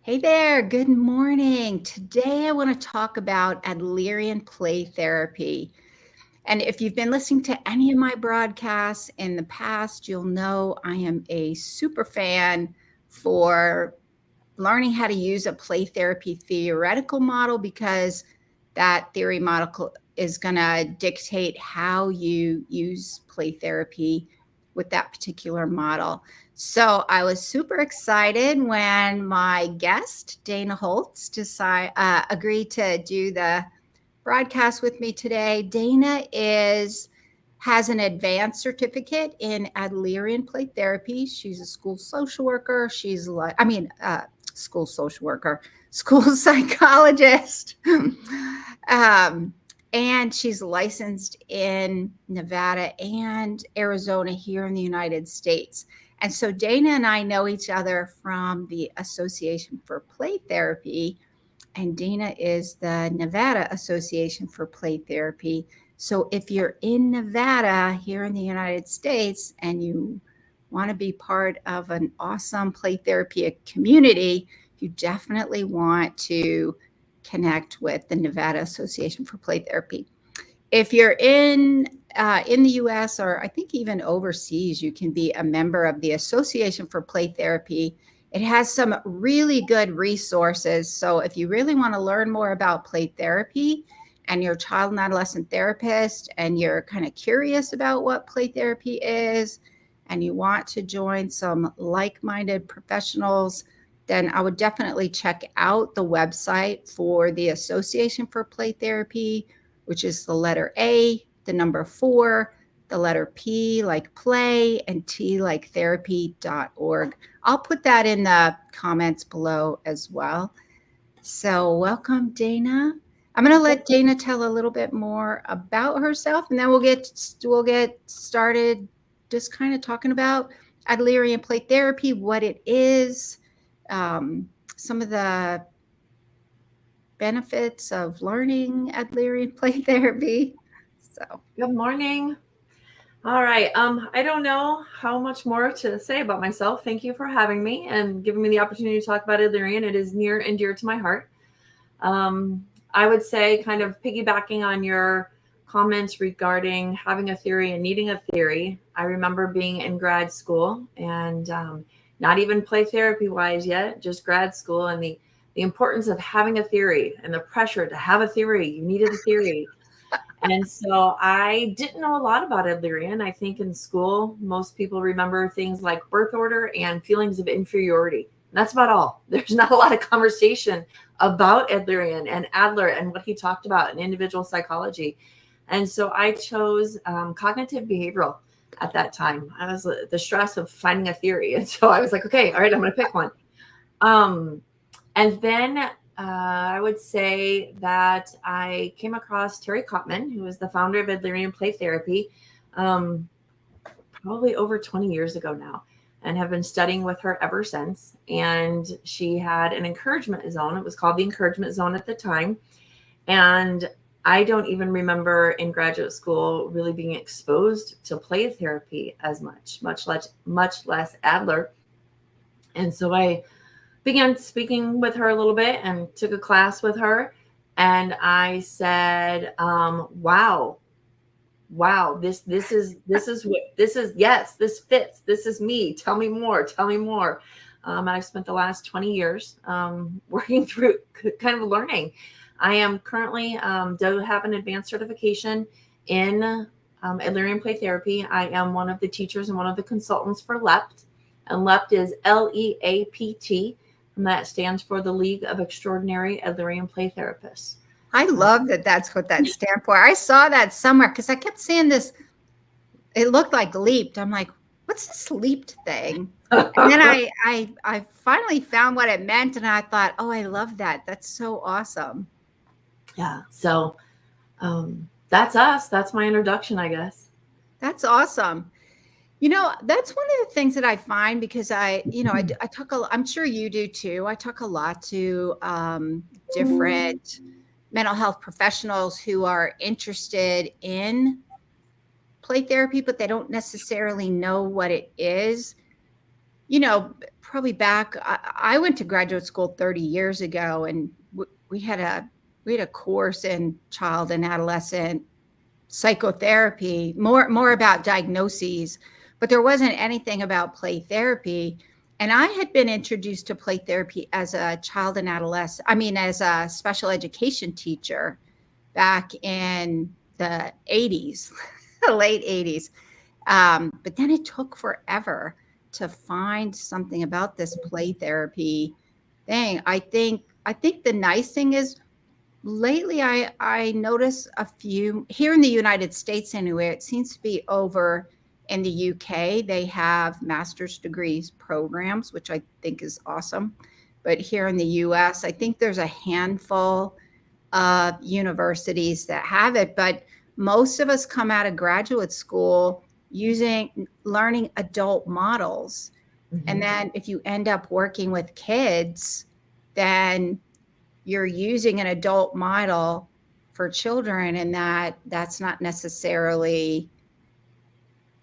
Hey there, good morning. Today I want to talk about Adlerian Play Therapy. And if you've been listening to any of my broadcasts in the past, you'll know I am a super fan for learning how to use a play therapy theoretical model because that theory model is going to dictate how you use play therapy with that particular model. So I was super excited when my guest, Dana Holtz, agreed to do the broadcast with me today. Dana has an advanced certificate in Adlerian Play Therapy. She's a school social worker. School social worker, school psychologist. And she's licensed in Nevada and Arizona here in the United States. And so Dana and I know each other from the Association for Play Therapy, and Dana is the Nevada Association for Play Therapy. So if you're in Nevada here in the United States and you want to be part of an awesome play therapy community, you definitely want to connect with the Nevada Association for Play Therapy. If you're in the U.S. or I think even overseas, you can be a member of the Association for Play Therapy. It has some really good resources. So if you really want to learn more about play therapy and you're a child and adolescent therapist and you're kind of curious about what play therapy is and you want to join some like-minded professionals, then I would definitely check out the website for the Association for Play Therapy, which is the letter A, the number 4, the letter P like play, and T like therapy.org. I'll put that in the comments below as well. So welcome, Dana. I'm going to let Dana tell a little bit more about herself, and then we'll get started just kind of talking about Adlerian Play Therapy, what it is, some of the benefits of learning Adlerian Play Therapy. So, good morning. All right. I don't know how much more to say about myself. Thank you for having me and giving me the opportunity to talk about Adlerian. It is near and dear to my heart. I would say, kind of piggybacking on your comments regarding having a theory and needing a theory, I remember being in grad school and not even play therapy wise yet, just grad school, and the importance of having a theory and the pressure to have a theory. You needed a theory. And so I didn't know a lot about Adlerian. I think in school, most people remember things like birth order and feelings of inferiority. That's about all. There's not a lot of conversation about Adlerian and Adler and what he talked about in individual psychology. And so I chose cognitive behavioral at that time. I was the stress of finding a theory. And so I was like, okay, all right, I'm going to pick one. And then I would say that I came across Terry Kottman, who is the founder of Adlerian Play Therapy, probably over 20 years ago now, and have been studying with her ever since. And she had an encouragement zone. It was called the encouragement zone at the time. And I don't even remember in graduate school really being exposed to play therapy as much less Adler. And so I began speaking with her a little bit and took a class with her. And I said, wow, this is yes, this fits. This is me. Tell me more. And I've spent the last 20 years working through kind of learning. I am currently do have an advanced certification in Adlerian Play Therapy. I am one of the teachers and one of the consultants for LEAPT. And LEAPT is LEAPT. And that stands for the League of Extraordinary Adlerian Play Therapists. I love that that's what that stands for. I saw that somewhere because I kept seeing this. It looked like leaped. I'm like, what's this leaped thing? And then I finally found what it meant, and I thought, oh, I love that. That's so awesome. Yeah. So that's us. That's my introduction, I guess. That's awesome. That's one of the things that I find because I talk I'm sure you do too. I talk a lot to different mental health professionals who are interested in play therapy, but they don't necessarily know what it is. probably back, I went to graduate school 30 years ago, and we had a course in child and adolescent psychotherapy, more about diagnoses, but there wasn't anything about play therapy. And I had been introduced to play therapy as a child and adolescent, as a special education teacher back in the 80s, the late 80s. But then it took forever to find something about this play therapy thing. I think the nice thing is lately I notice a few here in the United States anyway. It seems to be over in the UK. They have master's degrees programs, which I think is awesome. But here in the US, I think there's a handful of universities that have it. But most of us come out of graduate school learning adult models. Mm-hmm. And then if you end up working with kids, then you're using an adult model for children, and that's not necessarily,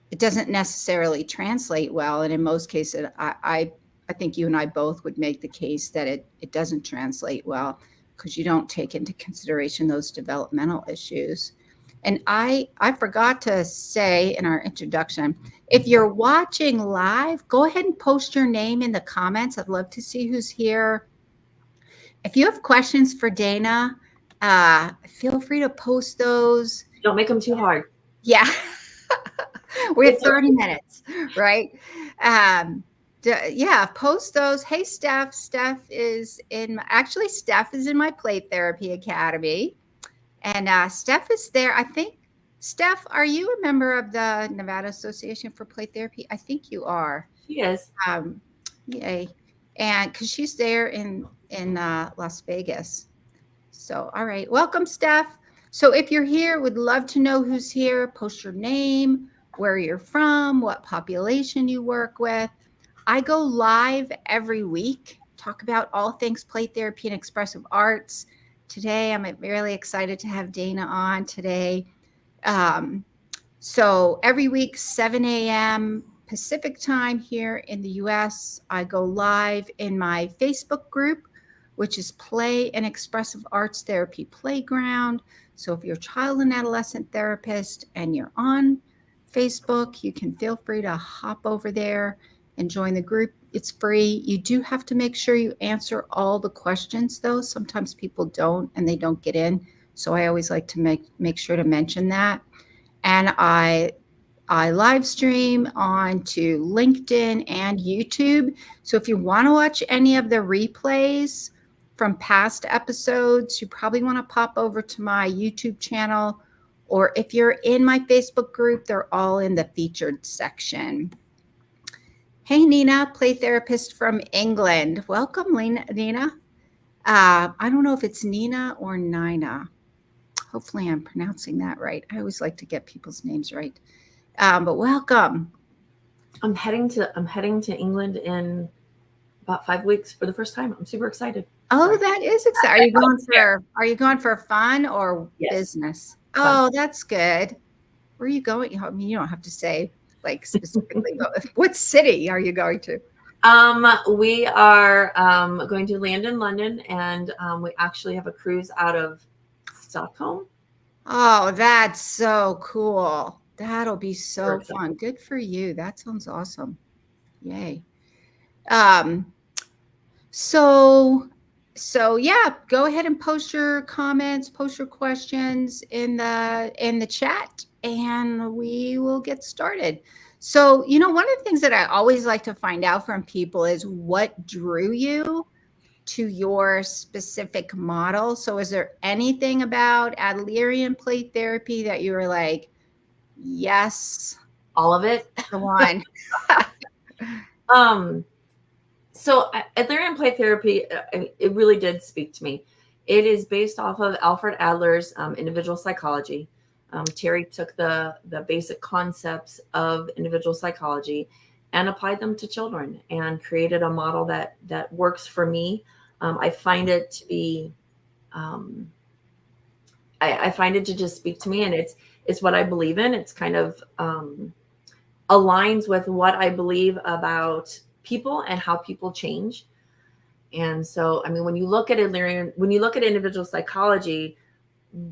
it doesn't necessarily translate well. And in most cases, I think you and I both would make the case that it doesn't translate well because you don't take into consideration those developmental issues. And I forgot to say in our introduction, if you're watching live, go ahead and post your name in the comments. I'd love to see who's here. If you have questions for Dana, feel free to post those. Don't make them too hard. Yeah. We have 30 minutes, right? Yeah, post those. Hey, Steph. Steph is in my Play Therapy Academy. And Steph is there. I think, Steph, are you a member of the Nevada Association for Play Therapy? I think you are. She is. Yay. And because she's there in Las Vegas. So, all right. Welcome, Steph. So if you're here, would love to know who's here. Post your name, where you're from, what population you work with. I go live every week, talk about all things play therapy and expressive arts. Today, I'm really excited to have Dana on today. So every week, 7 a.m. Pacific time here in the US, I go live in my Facebook group, which is Play and Expressive Arts Therapy Playground. So if you're a child and adolescent therapist and you're on Facebook, you can feel free to hop over there and join the group. It's free. You do have to make sure you answer all the questions, though. Sometimes people don't and they don't get in. So I always like to make sure to mention that. And I live stream onto LinkedIn and YouTube. So if you want to watch any of the replays from past episodes, you probably want to pop over to my YouTube channel. Or if you're in my Facebook group, they're all in the featured section. Hey, Nina, play therapist from England. Welcome, Nina. I don't know if it's Nina or Nina. Hopefully I'm pronouncing that right. I always like to get people's names right. But welcome. I'm heading to England in about 5 weeks for the first time. I'm super excited. Oh, that is exciting. Are you going for fun or business? Fun. Oh, that's good. Where are you going? I mean, you don't have to say like specifically. What city are you going to? We are going to land in London, and we actually have a cruise out of Stockholm. Oh, that's so cool. That'll be so fun. Good for you. That sounds awesome. Yay. So yeah, go ahead and post your comments, post your questions in the chat, and we will get started. So, one of the things that I always like to find out from people is what drew you to your specific model. So is there anything about Adlerian Play Therapy that you were like, yes, all of it? Go on. So Adlerian Play Therapy, it really did speak to me. It is based off of Alfred Adler's individual psychology. Terry took the basic concepts of individual psychology and applied them to children and created a model that works for me. I find it to be, I find it to just speak to me, and it's what I believe in. It's kind of aligns with what I believe about people and how people change. And so, I mean, when you look at individual psychology,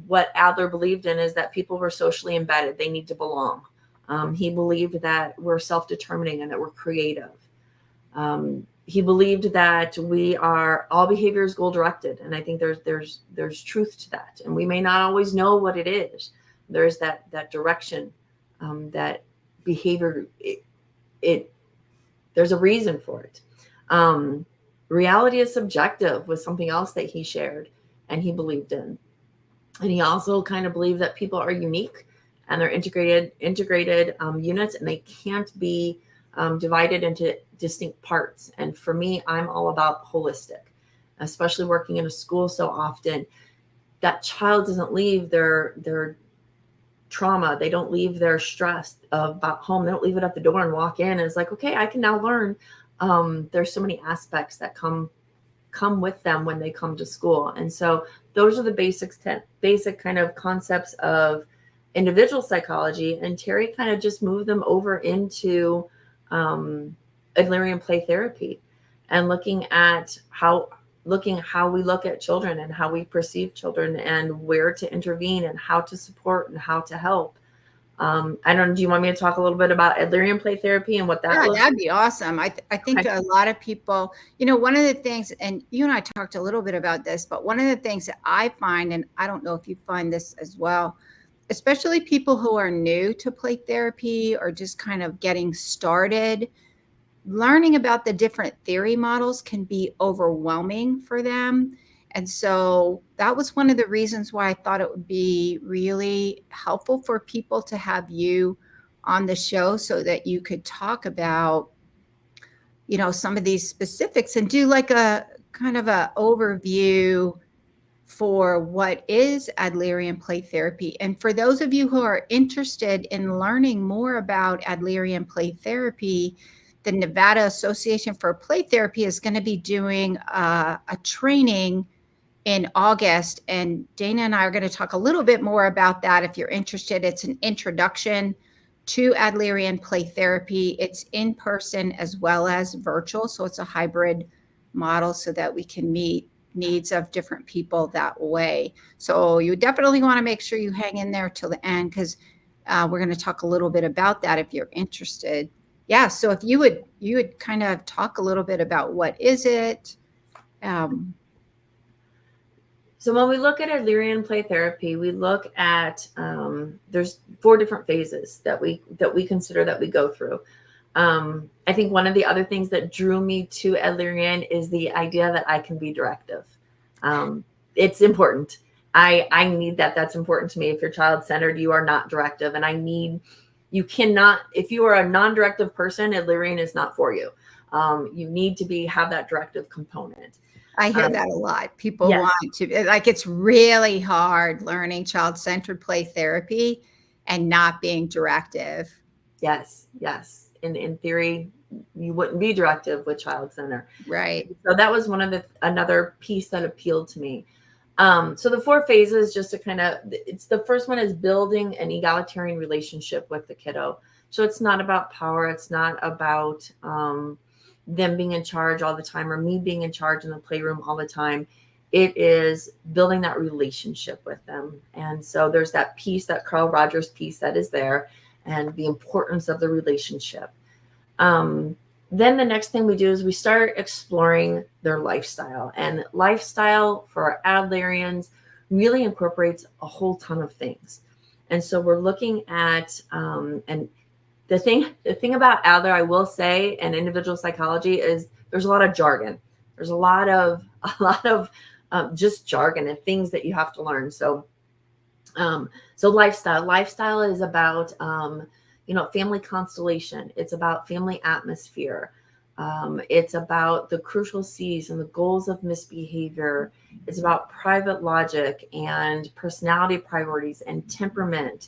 what Adler believed in is that people were socially embedded. They need to belong. He believed that we're self-determining and that we're creative. He believed that all behavior is goal-directed. And I think there's truth to that. And we may not always know what it is. There's that direction, that behavior, there's a reason for it. Reality is subjective was something else that he shared and he believed in. And he also kind of believed that people are unique and they're integrated units, and they can't be divided into distinct parts. And for me, I'm all about holistic, especially working in a school so often. That child doesn't leave their trauma. They don't leave their stress about home. They don't leave it at the door and walk in and it's like, okay, I can now learn. There's so many aspects that come with them when they come to school. And so those are the basic kind of concepts of individual psychology. And Terry kind of just moved them over into Adlerian Play Therapy and looking how we look at children and how we perceive children and where to intervene and how to support and how to help. I don't know, do you want me to talk a little bit about Adlerian Play Therapy and what that looks like? That'd be awesome. I think Okay. a lot of people, one of the things, and you and I talked a little bit about this, but one of the things that I find, and I don't know if you find this as well, especially people who are new to play therapy or just kind of getting started, learning about the different theory models can be overwhelming for them. And so that was one of the reasons why I thought it would be really helpful for people to have you on the show so that you could talk about, some of these specifics and do like a kind of a overview for what is Adlerian Play Therapy. And for those of you who are interested in learning more about Adlerian Play Therapy, the Nevada Association for Play Therapy is going to be doing a training in August. And Dana and I are going to talk a little bit more about that if you're interested. It's an introduction to Adlerian Play Therapy. It's in person as well as virtual. So it's a hybrid model so that we can meet needs of different people that way. So you definitely want to make sure you hang in there till the end because we're going to talk a little bit about that if you're interested. Yeah. So if you would kind of talk a little bit about what is it? So when we look at Adlerian Play Therapy, we look at there's 4 different phases that we consider that we go through. I think one of the other things that drew me to Adlerian is the idea that I can be directive. It's important. I need that. That's important to me. If you're child-centered, you are not directive. And you cannot, if you are a non-directive person, Adlerian is not for you. You need to have that directive component. I hear that a lot. People Yes. want to, like, it's really hard learning child-centered play therapy and not being directive. Yes. In theory, you wouldn't be directive with child-centered. Right. So that was another piece that appealed to me. So the 4 phases, just to the first one is building an egalitarian relationship with the kiddo. So it's not about power. It's not about them being in charge all the time or me being in charge in the playroom all the time. It is building that relationship with them. And so there's that piece, that Carl Rogers piece that is there, and the importance of the relationship. Then the next thing we do is we start exploring their lifestyle. And lifestyle for Adlerians really incorporates a whole ton of things. And so we're looking at, and the thing about Adler, I will say, and individual psychology is there's a lot of jargon. There's a lot of just jargon and things that you have to learn. So lifestyle is about, family constellation. It's about family atmosphere. It's about the crucial C's and the goals of misbehavior. It's about private logic and personality priorities and temperament.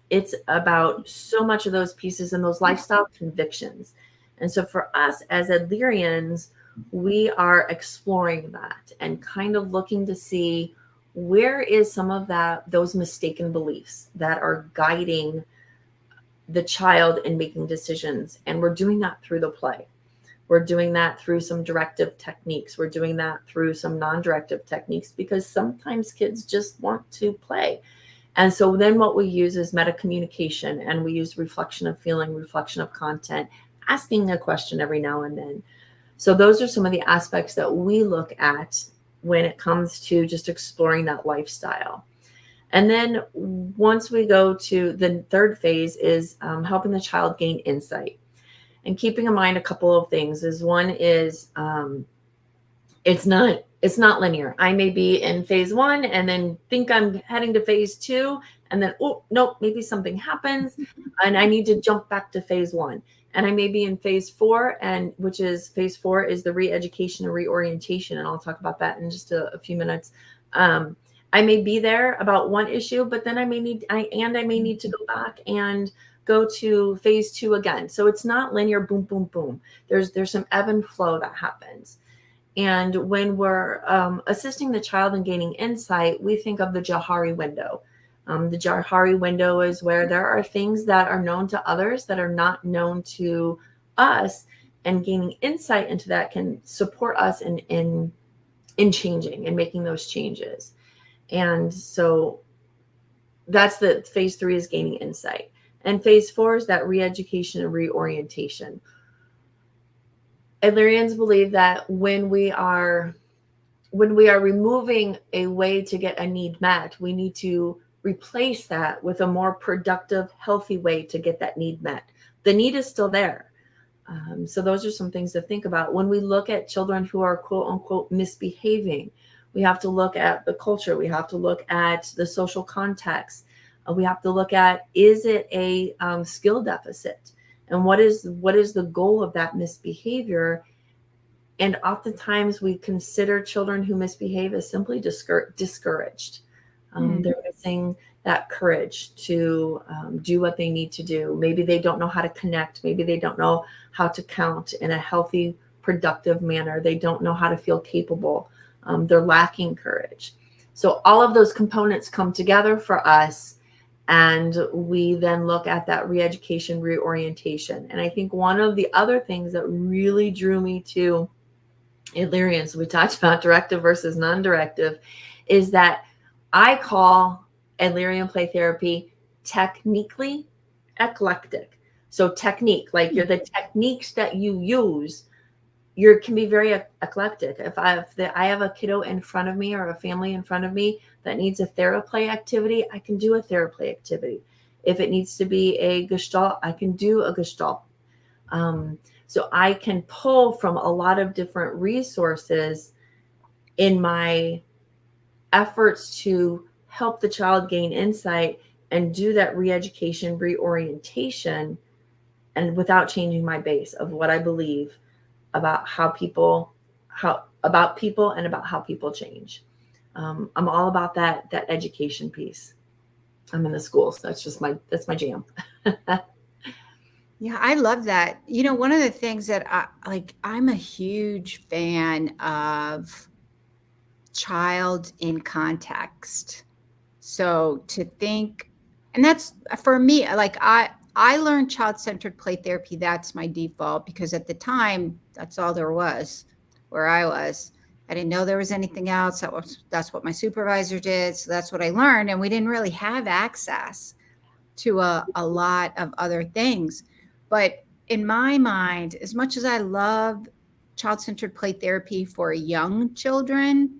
It's about so much of those pieces and those lifestyle convictions. And so for us as Adlerians, we are exploring that and kind of looking to see where is some of those mistaken beliefs that are guiding the child in making decisions. And we're doing that through the play. We're doing that through some directive techniques. We're doing that through some non-directive techniques, because sometimes kids just want to play. And so then what we use is meta communication, and we use reflection of feeling, reflection of content, asking a question every now and then. So those are some of the aspects that we look at when it comes to just exploring that lifestyle. And then once we go to the third phase is helping the child gain insight. And keeping in mind a couple of things is, one is it's not linear. I may be in phase 1 and then think I'm heading to phase 2, and then, oh, nope, maybe something happens and I need to jump back to phase 1. And I may be in phase 4, and which is phase 4 is the re-education and reorientation. And I'll talk about that in just a few minutes. I may be there about one issue, but then I may need to go back and go to phase 2 again. So it's not linear, boom, boom, boom. There's some ebb and flow that happens. And when we're assisting the child in gaining insight, we think of the Johari window. The Johari window is where there are things that are known to others that are not known to us, and gaining insight into that can support us in changing and making those changes. And so that's the phase 3 is gaining insight. And phase 4 is that re-education and reorientation. Adlerians believe that when we are removing a way to get a need met, we need to replace that with a more productive, healthy way to get that need met. The need is still there. So those are some things to think about. When we look at children who are quote unquote misbehaving, we have to look at the culture. We have to look at the social context. We have to look at, is it a skill deficit? And what is the goal of that misbehavior? And oftentimes we consider children who misbehave as simply discouraged. They're missing that courage to do what they need to do. Maybe they don't know how to connect. Maybe they don't know how to count in a healthy, productive manner. They don't know how to feel capable. They're lacking courage. So all of those components come together for us. And we then look at that re-education, reorientation. And I think one of the other things that really drew me to Adlerian, so we talked about directive versus non-directive, is that I call Adlerian Play Therapy technically eclectic. So technique, like the techniques that you use, can be very eclectic. If I have a kiddo in front of me or a family in front of me that needs a TheraPlay activity, I can do a TheraPlay activity. If it needs to be a Gestalt, I can do a Gestalt. So I can pull from a lot of different resources in my efforts to help the child gain insight and do that re-education, reorientation, and without changing my base of what I believe about people and about how people change. I'm all about that education piece. I'm in the schools. That's my jam. Yeah, I love that. One of the things that I'm a huge fan of child in context. So to think, and that's for me, like I learned child-centered play therapy. That's my default, because at the time, that's all there was where I was. I didn't know there was anything else. That's what my supervisor did. So that's what I learned. And we didn't really have access to a lot of other things. But in my mind, as much as I love child-centered play therapy for young children,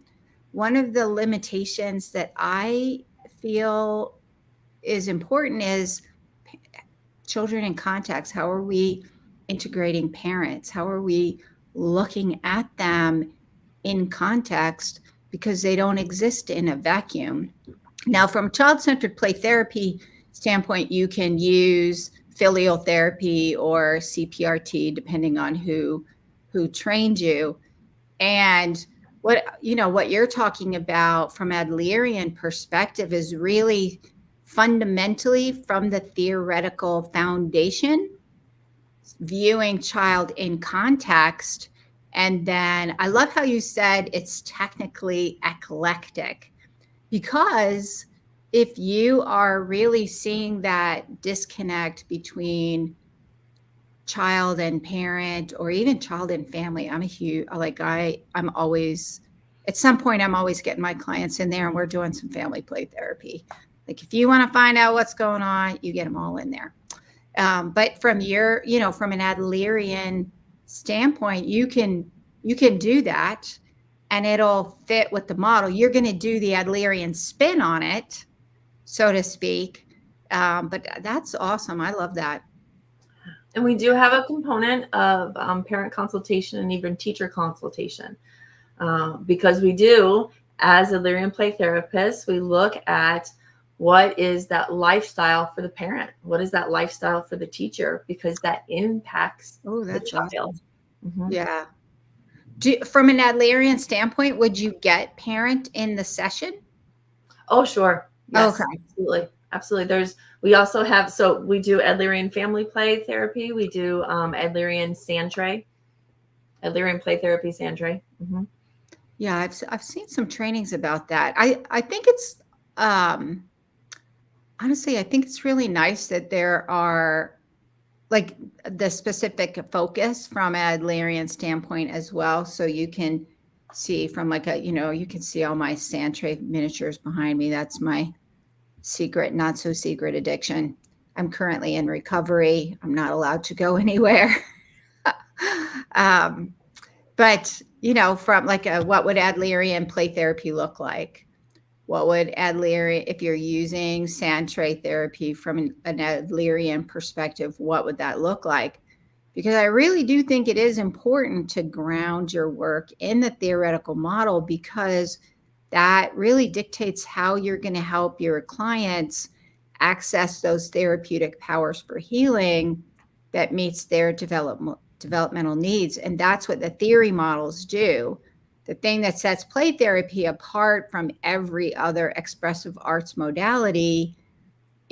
one of the limitations that I feel is important is children in context. How are we integrating parents? How are we looking at them in context, because they don't exist in a vacuum? Now, from a child-centered play therapy standpoint, you can use filial therapy or CPRT, depending on who trained you. And what you're talking about from Adlerian perspective is really fundamentally from the theoretical foundation, viewing child in context. And then I love how you said it's technically eclectic, because if you are really seeing that disconnect between child and parent, or even child and family, I'm always, at some point, I'm always getting my clients in there and we're doing some family play therapy. Like if you want to find out what's going on, you get them all in there. But from your, from an Adlerian standpoint, you can do that and it'll fit with the model. You're going to do the Adlerian spin on it, so to speak. But that's awesome. I love that. And we do have a component of parent consultation and even teacher consultation, because we do, as Adlerian Play Therapists, we look at what is that lifestyle for the parent? What is that lifestyle for the teacher? Because that impacts the child. Awesome. Mm-hmm. Yeah. From an Adlerian standpoint, would you get parent in the session? Oh, sure. Yes, okay. Absolutely. We also have, so we do Adlerian Family Play Therapy. We do Adlerian sandtray, Adlerian Play Therapy sandtray. Mm-hmm. Yeah, I've seen some trainings about that. I think it's honestly, I think it's really nice that there are like the specific focus from an Adlerian standpoint as well. So you can see from like you can see all my sandtray miniatures behind me. That's my secret, not so secret addiction. I'm currently in recovery. I'm not allowed to go anywhere. But from like what would Adlerian play therapy look like? What would Adlerian, if you're using sandtray therapy from an Adlerian perspective, what would that look like? Because I really do think it is important to ground your work in the theoretical model, because that really dictates how you're going to help your clients access those therapeutic powers for healing that meets their developmental needs. And that's what the theory models do. The thing that sets play therapy apart from every other expressive arts modality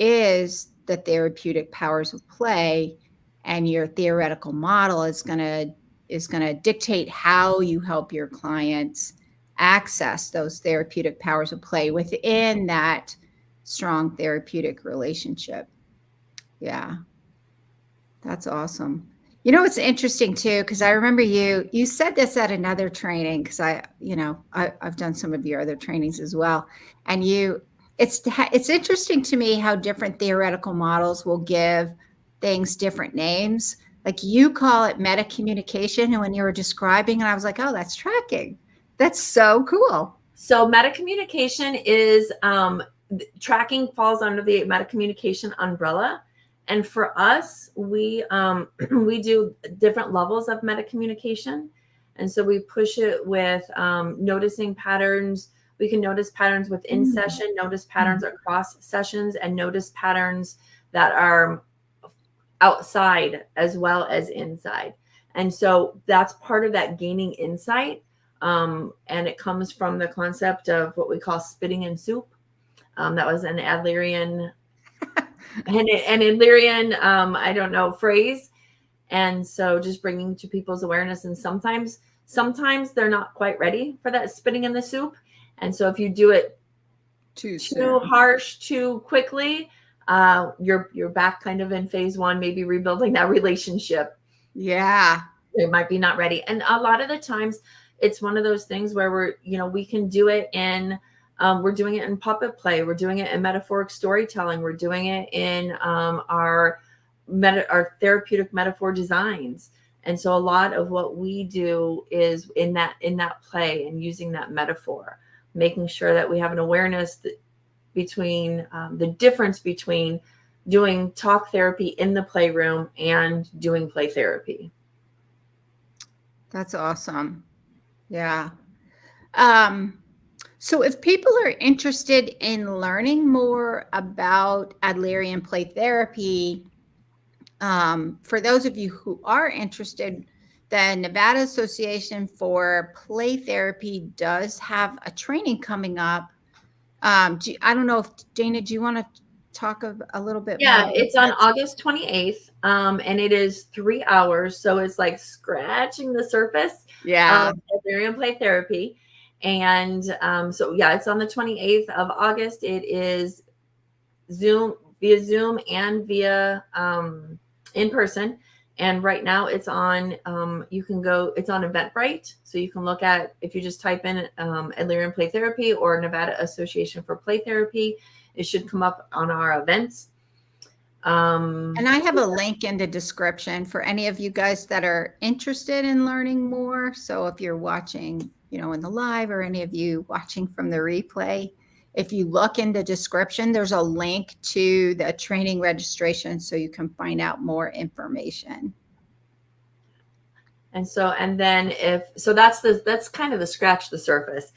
is the therapeutic powers of play, and your theoretical model is going to dictate how you help your clients access those therapeutic powers of play within that strong therapeutic relationship. Yeah, that's awesome. It's interesting too, because I remember you said this at another training, because I've done some of your other trainings as well. And it's interesting to me how different theoretical models will give things different names. Like you call it meta communication, and when you were describing it, I was like, oh, that's tracking. That's so cool. So meta communication is tracking falls under the meta communication umbrella. And for us, we do different levels of meta communication. And so we push it with noticing patterns. We can notice patterns within session, notice patterns across sessions, and notice patterns that are outside as well as inside. And so that's part of that gaining insight. And it comes from the concept of what we call spitting in soup. That was an Adlerian I don't know, phrase. And so just bringing to people's awareness. And sometimes they're not quite ready for that spitting in the soup. And so if you do it too harsh, too quickly, you're back kind of in phase one, maybe rebuilding that relationship. Yeah. They might be not ready. And a lot of the times it's one of those things where we can do it in, we're doing it in puppet play. We're doing it in metaphoric storytelling. We're doing it in our therapeutic metaphor designs. And so a lot of what we do is in that play and using that metaphor, making sure that we have an awareness between the difference between doing talk therapy in the playroom and doing play therapy. That's awesome. Yeah. So if people are interested in learning more about Adlerian Play Therapy, for those of you who are interested, the Nevada Association for Play Therapy does have a training coming up. I don't know if, Dana, do you want to talk a little bit more? Yeah, it's on August 28th, and it is 3 hours. So it's like scratching the surface of Adlerian Play Therapy. And so, yeah, it's on the 28th of August. It is via Zoom and via in person. And right now it's on, it's on Eventbrite. So you can look at, if you just type in Adlerian Play Therapy or Nevada Association for Play Therapy, it should come up on our events. And I have a link in the description for any of you guys that are interested in learning more. So if you're watching, in the live, or any of you watching from the replay, if you look in the description, there's a link to the training registration so you can find out more information. And then that's kind of the scratch the surface.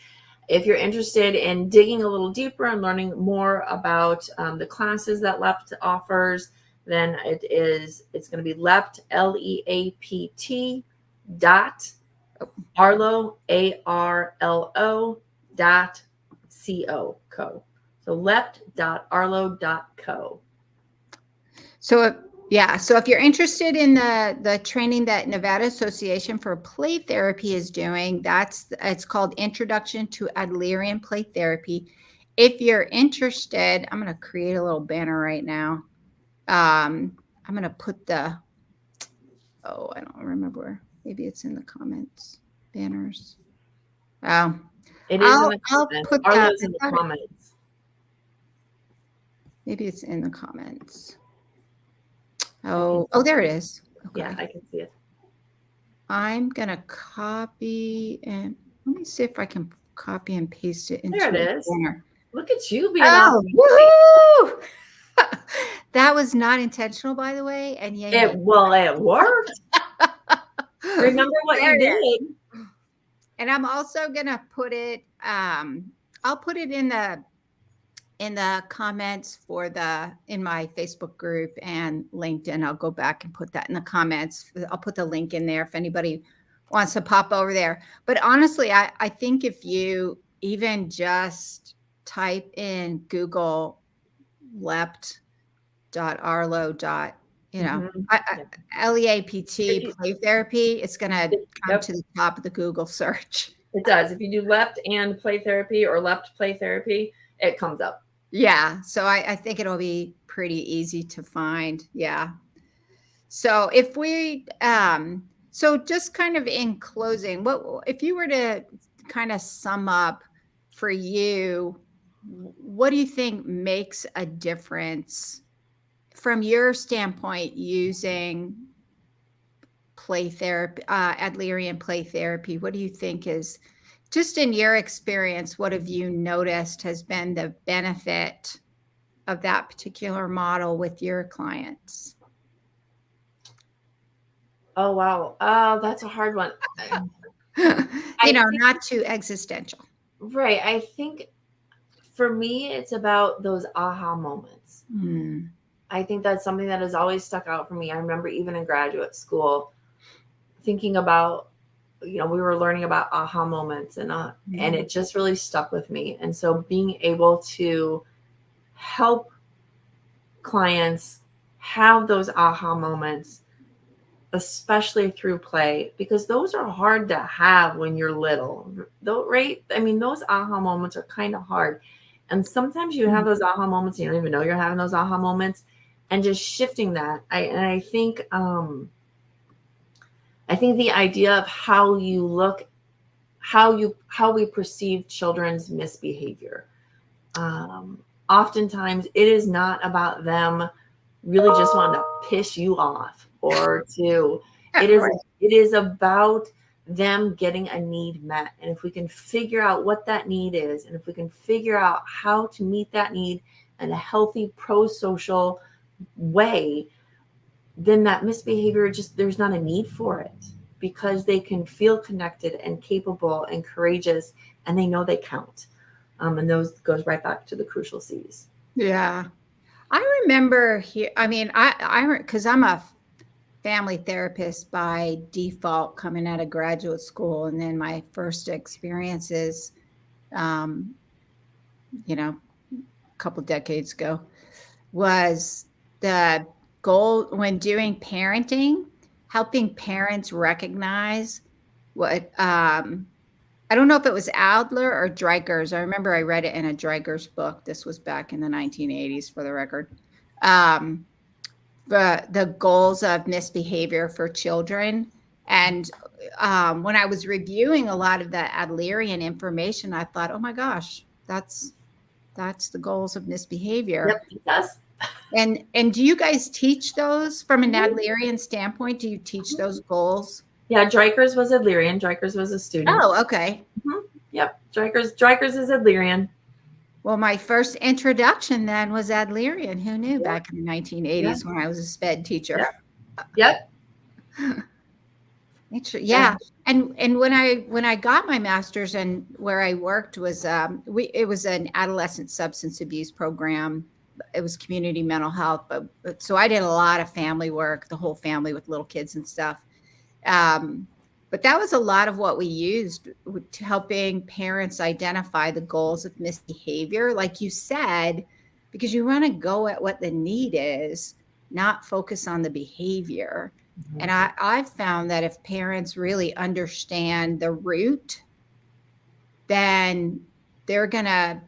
If you're interested in digging a little deeper and learning more about the classes that LEPT offers, then it's going to be LEPT, LEAPT Arlo, ARLO .co. So lept.arlo.co. So if you're interested in the training that Nevada Association for Play Therapy is doing, it's called Introduction to Adlerian Play Therapy. If you're interested, I'm going to create a little banner right now. I'm going to put I don't remember. Maybe it's in the comments. Banners. Oh, it is in the comments. Put Arlo's in the comments. Maybe it's in the comments. Oh, there it is. Okay. Yeah, I can see it. I'm going to copy, and let me see if I can copy and paste it into there it is. Banner. Look at you being woohoo! That was not intentional, by the way. And it worked. Remember what you did. And I'm also going to put it, I'll put it in the comments in my Facebook group and LinkedIn. I'll go back and put that in the comments. I'll put the link in there if anybody wants to pop over there. But honestly, I think if you even just type in Google lept.arlo. LEAPT Play Therapy, it's going to come to the top of the Google search. It does. If you do LEPT and Play Therapy or LEPT Play Therapy, it comes up. Yeah. So I think it'll be pretty easy to find. Yeah. So if we, so just kind of in closing, if you were to kind of sum up for you, what do you think makes a difference from your standpoint using play therapy, Adlerian Play Therapy? What do you think is, just in your experience, what have you noticed has been the benefit of that particular model with your clients? Oh, wow. That's a hard one. Not too existential. Right. I think for me, it's about those aha moments. I think that's something that has always stuck out for me. I remember even in graduate school thinking about, we were learning about aha moments and it just really stuck with me. And so being able to help clients have those aha moments, especially through play, because those are hard to have when you're little, though, right? I mean, those aha moments are kind of hard. And sometimes you have those aha moments, you don't even know you're having those aha moments, and just shifting that. I think the idea of how you look, how we perceive children's misbehavior. Oftentimes it is not about them really just wanting to piss you off or to, it is about them getting a need met. And if we can figure out what that need is, and if we can figure out how to meet that need in a healthy, pro-social way, then that misbehavior, there's not a need for it, because they can feel connected and capable and courageous, and they know they count. And those goes right back to the crucial C's. Yeah. I remember here, because I'm a family therapist by default coming out of graduate school. And then my first experiences, a couple decades ago, was the goal when doing parenting, helping parents recognize what I don't know if it was Adler or Dreikers. I remember I read it in a Dreikers book. This was back in the 1980s, for the record. Um, the goals of misbehavior for children. And when I was reviewing a lot of the Adlerian information, I thought, oh my gosh, that's the goals of misbehavior. Yep, it does. And do you guys teach those from an Adlerian standpoint? Do you teach those goals? Yeah, Dreikers was Adlerian. Dreikers was a student. Oh, okay. Mm-hmm. Yep, Dreikers is Adlerian. Well, my first introduction then was Adlerian. Who knew back in the 1980s when I was a SPED teacher? Yep. Yeah. And when I got my master's, and where I worked was it was an adolescent substance abuse program. It was community mental health, but so I did a lot of family work, the whole family with little kids and stuff. But that was a lot of what we used to helping parents identify the goals of misbehavior, like you said, because you want to go at what the need is, not focus on the behavior. Mm-hmm. And I've found that if parents really understand the root, then they're gonna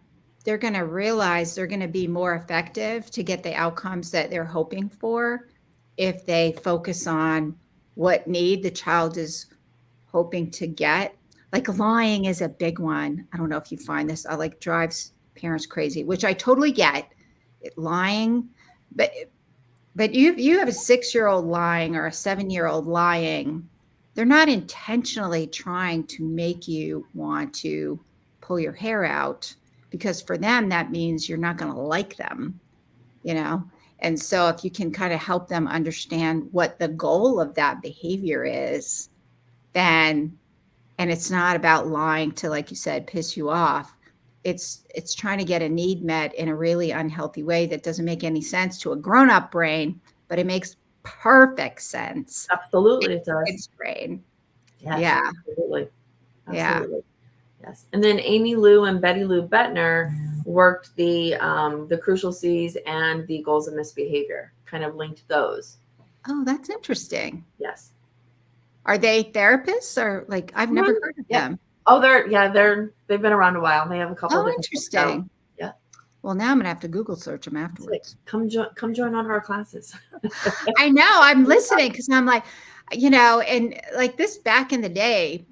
realize they're gonna be more effective to get the outcomes that they're hoping for if they focus on what need the child is hoping to get. Like lying is a big one. I don't know if you find this, like drives parents crazy, which I totally get. Lying, but you have a 6-year-old lying or a 7-year-old lying. They're not intentionally trying to make you want to pull your hair out, because for them that means you're not going to like them, you know. And so if you can kind of help them understand what the goal of that behavior is, then, and it's not about lying to, like you said, piss you off. It's trying to get a need met in a really unhealthy way that doesn't make any sense to a grown-up brain, but it makes perfect sense. Absolutely, it does. Its brain. Yes, yeah. Absolutely. Yeah. Yes. And then Amy Lou and Betty Lou Bettner worked the crucial C's and the goals of misbehavior, kind of linked those. Oh, that's interesting. Yes. Are they therapists, or like, I've never heard of them? Oh, they've been around a while. They have a couple. Oh, interesting. Yeah. Well, now I'm gonna have to Google search them afterwards. Come join one of our classes. I know. I'm listening because I'm like, you know, and like this back in the day,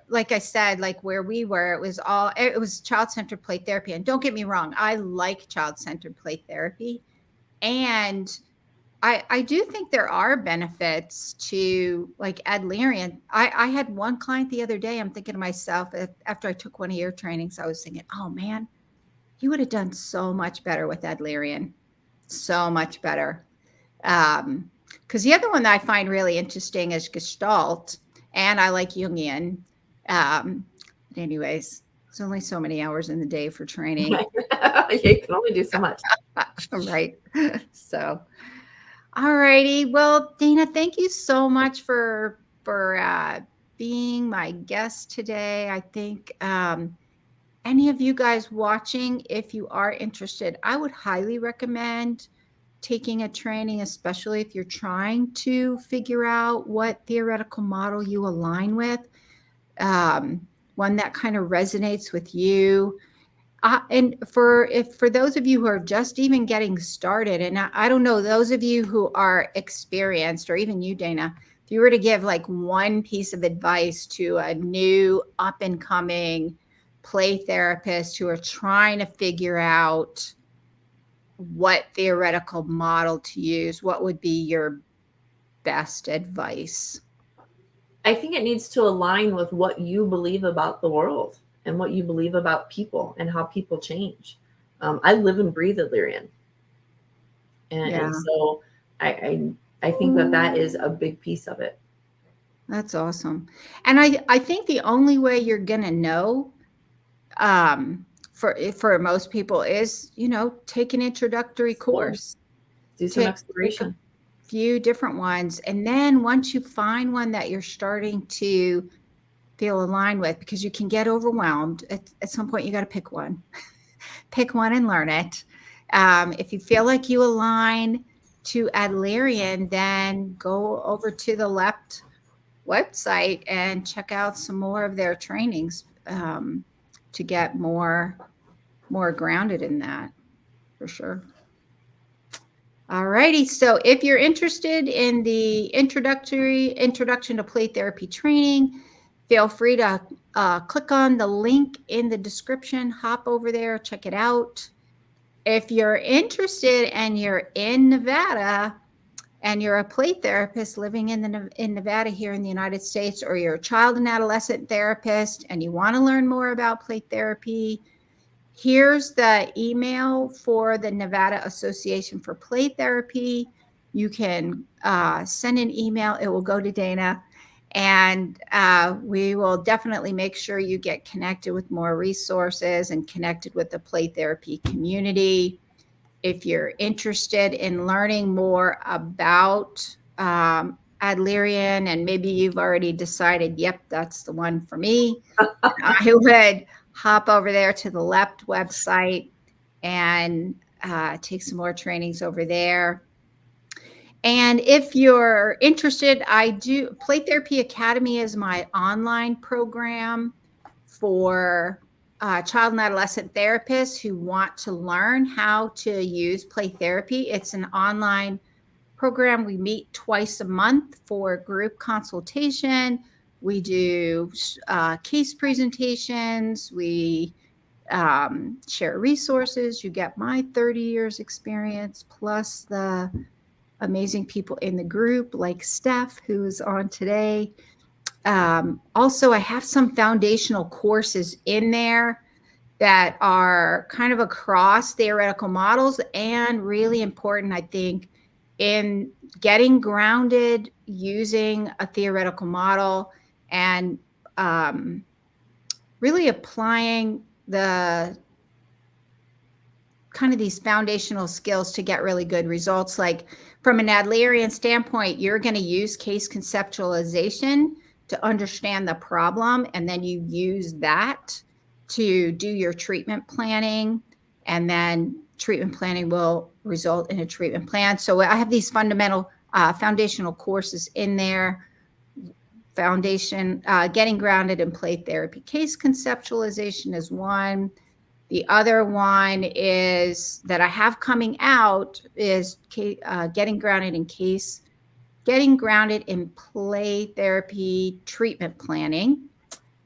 like I said, like where we were, it was child-centered play therapy. And don't get me wrong, I like child-centered play therapy, and I do think there are benefits to like Adlerian. I had one client the other day. I'm thinking to myself, after I took one of your trainings, I was thinking, oh man, you would have done so much better with Adlerian, so much better. Because the other one that I find really interesting is Gestalt, and I like Jungian. Anyways, there's only so many hours in the day for training. You can only do so much. Right. So. All righty. Well, Dana, thank you so much for being my guest today. I think any of you guys watching, if you are interested, I would highly recommend taking a training, especially if you're trying to figure out what theoretical model you align with, one that kind of resonates with you. And for those of you who are just even getting started, and I don't know, those of you who are experienced, or even you, Dana, if you were to give like one piece of advice to a new up and coming play therapist who are trying to figure out what theoretical model to use, what would be your best advice? I think it needs to align with what you believe about the world and what you believe about people and how people change. I live and breathe Adlerian. And so I think that is a big piece of it. That's awesome. And I think the only way you're going to know for most people is, you know, take an introductory course. Do some exploration. A few different ones. And then once you find one that you're starting to feel aligned with, because you can get overwhelmed at some point, you got to pick one. Pick one and learn it. If you feel like you align to Adlerian, then go over to the LEPT website and check out some more of their trainings. to get more grounded in that, for sure. All righty. So if you're interested in the introduction to play therapy training, feel free to click on the link in the description, hop over there, check it out. If you're interested and you're in Nevada and you're a play therapist living in Nevada here in the United States, or you're a child and adolescent therapist and you want to learn more about play therapy, here's the email for the Nevada Association for Play Therapy. You can send an email. It will go to Dana, and we will definitely make sure you get connected with more resources and connected with the play therapy community. If you're interested in learning more about Adlerian, and maybe you've already decided, yep, that's the one for me, I would hop over there to the LEPT website and take some more trainings over there. And if you're interested, Play Therapy Academy is my online program for child and adolescent therapists who want to learn how to use play therapy. It's an online program. We meet twice a month for group consultation. We do case presentations. We share resources. You get my 30 years experience plus the amazing people in the group like Steph, who's on today. Also, I have some foundational courses in there that are kind of across theoretical models, and really important, I think, in getting grounded using a theoretical model and really applying the kind of these foundational skills to get really good results. Like from an Adlerian standpoint, you're going to use case conceptualization to understand the problem, and then you use that to do your treatment planning, and then treatment planning will result in a treatment plan. So I have these foundational courses in there. Getting grounded in play therapy. Case conceptualization is one. The other one is that I have coming out is getting grounded in play therapy treatment planning.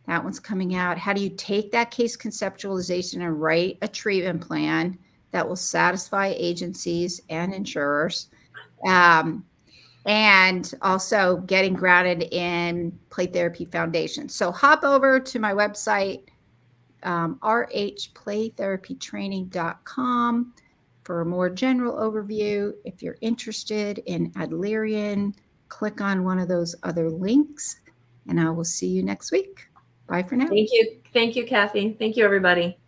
That one's coming out. How do you take that case conceptualization and write a treatment plan that will satisfy agencies and insurers? And also getting grounded in play therapy foundation. So hop over to my website, rhplaytherapytraining.com, for a more general overview. If you're interested in Adlerian, click on one of those other links, and I will see you next week. Bye for now. Thank you. Thank you, Kathy. Thank you, everybody.